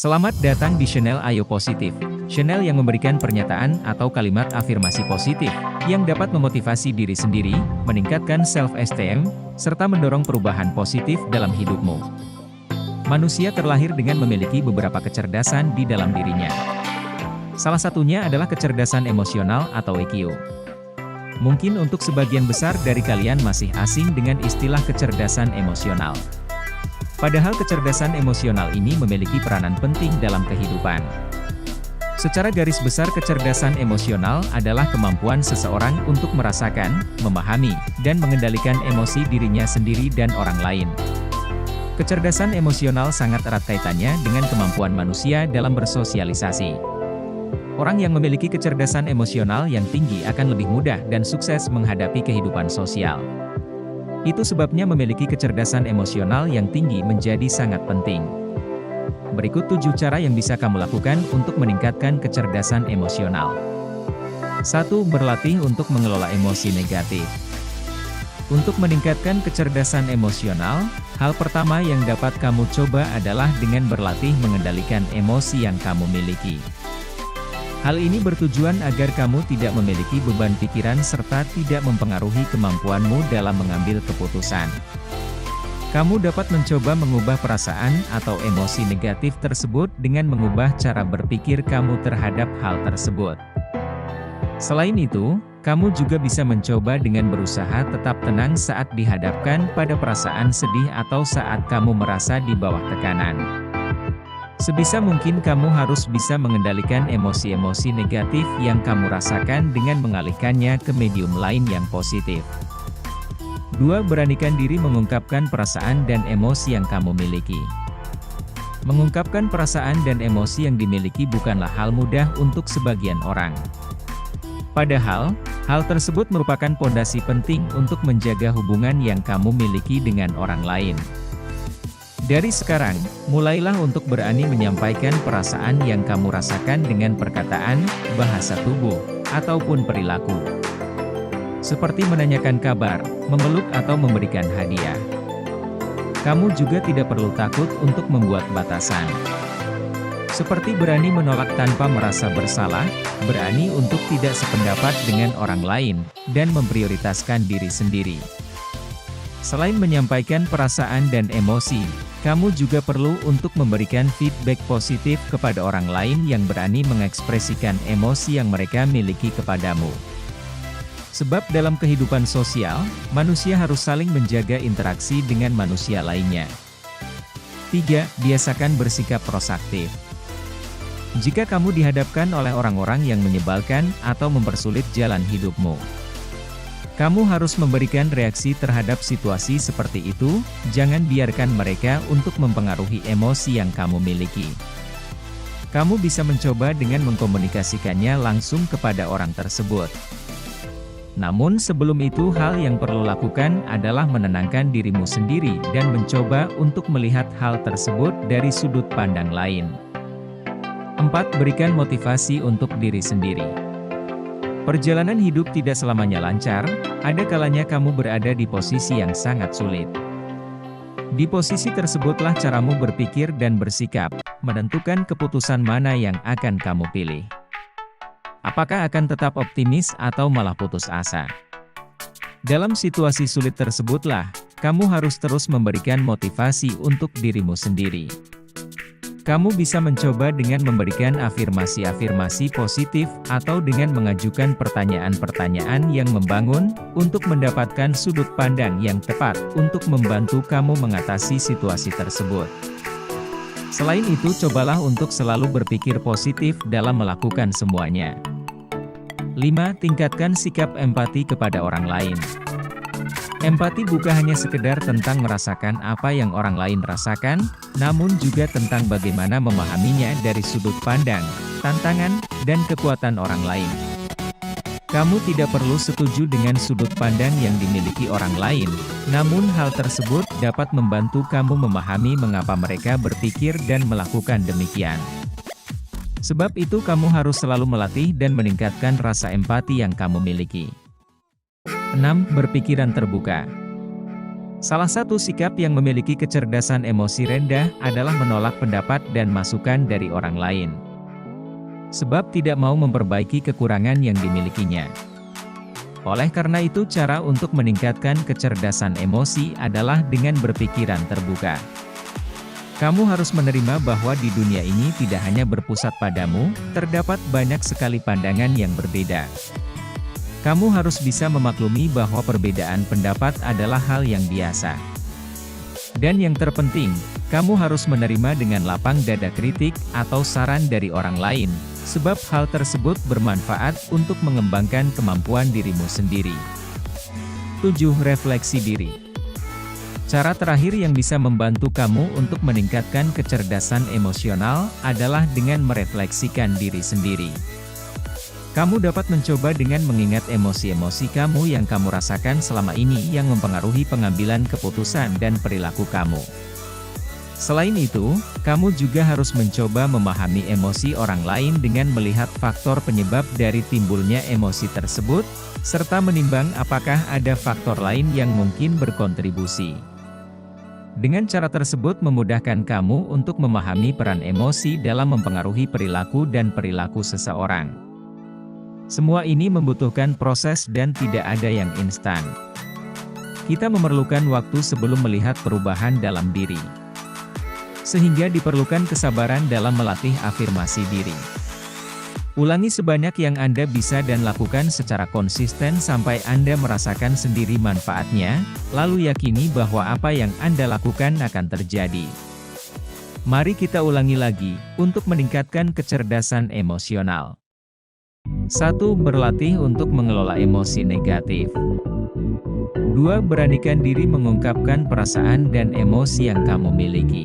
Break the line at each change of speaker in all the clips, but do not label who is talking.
Selamat datang di channel Ayo Positif, channel yang memberikan pernyataan atau kalimat afirmasi positif, yang dapat memotivasi diri sendiri, meningkatkan self-esteem, serta mendorong perubahan positif dalam hidupmu. Manusia terlahir dengan memiliki beberapa kecerdasan di dalam dirinya. Salah satunya adalah kecerdasan emosional atau EQ. Mungkin untuk sebagian besar dari kalian masih asing dengan istilah kecerdasan emosional. Padahal kecerdasan emosional ini memiliki peranan penting dalam kehidupan. Secara garis besar kecerdasan emosional adalah kemampuan seseorang untuk merasakan, memahami, dan mengendalikan emosi dirinya sendiri dan orang lain. Kecerdasan emosional sangat erat kaitannya dengan kemampuan manusia dalam bersosialisasi. Orang yang memiliki kecerdasan emosional yang tinggi akan lebih mudah dan sukses menghadapi kehidupan sosial. Itu sebabnya memiliki kecerdasan emosional yang tinggi menjadi sangat penting. Berikut 7 cara yang bisa kamu lakukan untuk meningkatkan kecerdasan emosional. 1. Berlatih untuk mengelola emosi negatif. Untuk meningkatkan kecerdasan emosional, hal pertama yang dapat kamu coba adalah dengan berlatih mengendalikan emosi yang kamu miliki. Hal ini bertujuan agar kamu tidak memiliki beban pikiran serta tidak mempengaruhi kemampuanmu dalam mengambil keputusan. Kamu dapat mencoba mengubah perasaan atau emosi negatif tersebut dengan mengubah cara berpikir kamu terhadap hal tersebut. Selain itu, kamu juga bisa mencoba dengan berusaha tetap tenang saat dihadapkan pada perasaan sedih atau saat kamu merasa di bawah tekanan. Sebisa mungkin kamu harus bisa mengendalikan emosi-emosi negatif yang kamu rasakan dengan mengalihkannya ke medium lain yang positif. 2. Beranikan diri mengungkapkan perasaan dan emosi yang kamu miliki. Mengungkapkan perasaan dan emosi yang dimiliki bukanlah hal mudah untuk sebagian orang. Padahal, hal tersebut merupakan pondasi penting untuk menjaga hubungan yang kamu miliki dengan orang lain. Dari sekarang, mulailah untuk berani menyampaikan perasaan yang kamu rasakan dengan perkataan, bahasa tubuh, ataupun perilaku. Seperti menanyakan kabar, memeluk atau memberikan hadiah. Kamu juga tidak perlu takut untuk membuat batasan. Seperti berani menolak tanpa merasa bersalah, berani untuk tidak sependapat dengan orang lain, dan memprioritaskan diri sendiri. Selain menyampaikan perasaan dan emosi, kamu juga perlu untuk memberikan feedback positif kepada orang lain yang berani mengekspresikan emosi yang mereka miliki kepadamu. Sebab dalam kehidupan sosial, manusia harus saling menjaga interaksi dengan manusia lainnya. 3. Biasakan bersikap proaktif. Jika kamu dihadapkan oleh orang-orang yang menyebalkan atau mempersulit jalan hidupmu, kamu harus memberikan reaksi terhadap situasi seperti itu, jangan biarkan mereka untuk mempengaruhi emosi yang kamu miliki. Kamu bisa mencoba dengan mengkomunikasikannya langsung kepada orang tersebut. Namun sebelum itu hal yang perlu lakukan adalah menenangkan dirimu sendiri dan mencoba untuk melihat hal tersebut dari sudut pandang lain. 4. Berikan motivasi untuk diri sendiri. Perjalanan hidup tidak selamanya lancar, ada kalanya kamu berada di posisi yang sangat sulit. Di posisi tersebutlah caramu berpikir dan bersikap, menentukan keputusan mana yang akan kamu pilih. Apakah akan tetap optimis atau malah putus asa? Dalam situasi sulit tersebutlah, kamu harus terus memberikan motivasi untuk dirimu sendiri. Kamu bisa mencoba dengan memberikan afirmasi-afirmasi positif atau dengan mengajukan pertanyaan-pertanyaan yang membangun untuk mendapatkan sudut pandang yang tepat untuk membantu kamu mengatasi situasi tersebut. Selain itu, cobalah untuk selalu berpikir positif dalam melakukan semuanya. 5. Tingkatkan sikap empati kepada orang lain. Empati bukan hanya sekedar tentang merasakan apa yang orang lain rasakan, namun juga tentang bagaimana memahaminya dari sudut pandang, tantangan, dan kekuatan orang lain. Kamu tidak perlu setuju dengan sudut pandang yang dimiliki orang lain, namun hal tersebut dapat membantu kamu memahami mengapa mereka berpikir dan melakukan demikian. Sebab itu kamu harus selalu melatih dan meningkatkan rasa empati yang kamu miliki. 6. Berpikiran terbuka. Salah satu sikap yang memiliki kecerdasan emosi rendah adalah menolak pendapat dan masukan dari orang lain. Sebab tidak mau memperbaiki kekurangan yang dimilikinya. Oleh karena itu, cara untuk meningkatkan kecerdasan emosi adalah dengan berpikiran terbuka. Kamu harus menerima bahwa di dunia ini tidak hanya berpusat padamu, terdapat banyak sekali pandangan yang berbeda. Kamu harus bisa memaklumi bahwa perbedaan pendapat adalah hal yang biasa. Dan yang terpenting, kamu harus menerima dengan lapang dada kritik atau saran dari orang lain, sebab hal tersebut bermanfaat untuk mengembangkan kemampuan dirimu sendiri. 7. Refleksi diri. Cara terakhir yang bisa membantu kamu untuk meningkatkan kecerdasan emosional adalah dengan merefleksikan diri sendiri. Kamu dapat mencoba dengan mengingat emosi-emosi kamu yang kamu rasakan selama ini yang mempengaruhi pengambilan keputusan dan perilaku kamu. Selain itu, kamu juga harus mencoba memahami emosi orang lain dengan melihat faktor penyebab dari timbulnya emosi tersebut, serta menimbang apakah ada faktor lain yang mungkin berkontribusi. Dengan cara tersebut memudahkan kamu untuk memahami peran emosi dalam mempengaruhi perilaku dan perilaku seseorang. Semua ini membutuhkan proses dan tidak ada yang instan. Kita memerlukan waktu sebelum melihat perubahan dalam diri. Sehingga diperlukan kesabaran dalam melatih afirmasi diri. Ulangi sebanyak yang Anda bisa dan lakukan secara konsisten sampai Anda merasakan sendiri manfaatnya, lalu yakini bahwa apa yang Anda lakukan akan terjadi. Mari kita ulangi lagi, untuk meningkatkan kecerdasan emosional. 1. Berlatih untuk mengelola emosi negatif. 2. Beranikan diri mengungkapkan perasaan dan emosi yang kamu miliki.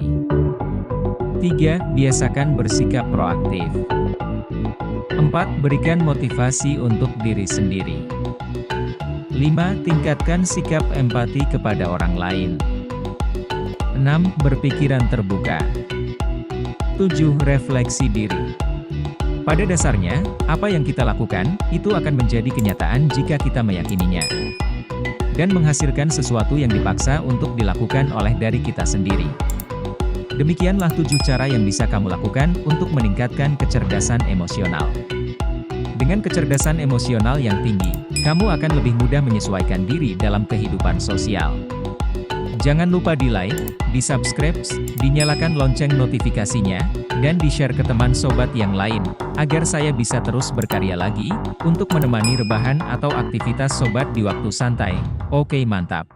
3. Biasakan bersikap proaktif. 4. Berikan motivasi untuk diri sendiri. 5. Tingkatkan sikap empati kepada orang lain. 6. Berpikiran terbuka. 7. Refleksi diri. Pada dasarnya, apa yang kita lakukan, itu akan menjadi kenyataan jika kita meyakininya. Dan menghasilkan sesuatu yang dipaksa untuk dilakukan oleh dari kita sendiri. Demikianlah 7 cara yang bisa kamu lakukan untuk meningkatkan kecerdasan emosional. Dengan kecerdasan emosional yang tinggi, kamu akan lebih mudah menyesuaikan diri dalam kehidupan sosial. Jangan lupa di-like, di-subscribe, dinyalakan lonceng notifikasinya, dan di-share ke teman sobat yang lain, agar saya bisa terus berkarya lagi, untuk menemani rebahan atau aktivitas sobat di waktu santai. Oke, mantap.